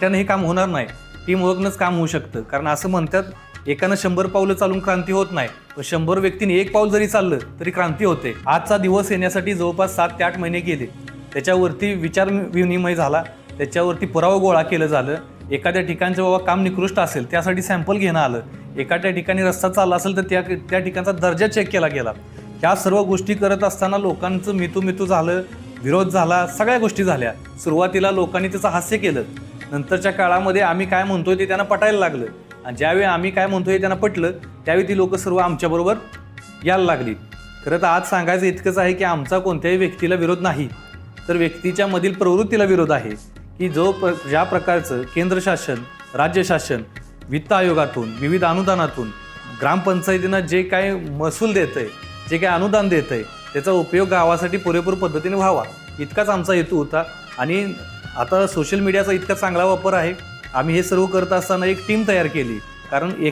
त्यानं हे काम होणार नाही, टीमवर्कनंच काम होऊ शकतं. कारण असं म्हणतात एकानं 100 पावलं चालून क्रांती होत नाही, पण 100 व्यक्तींनी 1 पाऊल जरी चाललं तरी क्रांती होते. आजचा दिवस येण्यासाठी जवळपास 7 ते 8 महिने गेले. त्याच्यावरती विचार विनिमय झाला, त्याच्यावरती पुरावा गोळा केलं झालं. एखाद्या ठिकाणचं बाबा काम निकृष्ट असेल त्यासाठी सॅम्पल घेणं आलं, एखाद्या ठिकाणी रस्ता चालला असेल तर त्या ठिकाणचा दर्जा चेक केला गेला. ह्या सर्व गोष्टी करत असताना लोकांचं मितू झालं, विरोध झाला, सगळ्या गोष्टी झाल्या. सुरुवातीला लोकांनी त्याचं हास्य केलं, नंतरच्या काळामध्ये आम्ही काय म्हणतोय ते त्यांना पटायला लागलं, आणि ज्यावेळी आम्ही काय म्हणतोय त्यांना पटलं त्यावेळी ती लोक सर्व आमच्याबरोबर यायला लागली. खरं तर आज सांगायचं इतकंच आहे की आमचा कोणत्याही व्यक्तीला विरोध नाही, तर व्यक्तीच्या मधील प्रवृत्तीला विरोध आहे की ज्या प्रकारचं केंद्र शासन, राज्य शासन वित्त आयोगातून, विविध अनुदानातून ग्रामपंचायतींना जे काय महसूल देतंय, जे काय अनुदान देतंय, त्याचा उपयोग गावासाठी पुरेपूर पद्धतीने व्हावा इतकाच आमचा हेतू होता. आणि आता सोशल मीडियाचा इतका चांगला वापर आहे. आम्ही हे सर्व करत असताना एक टीम तयार केली, कारण एक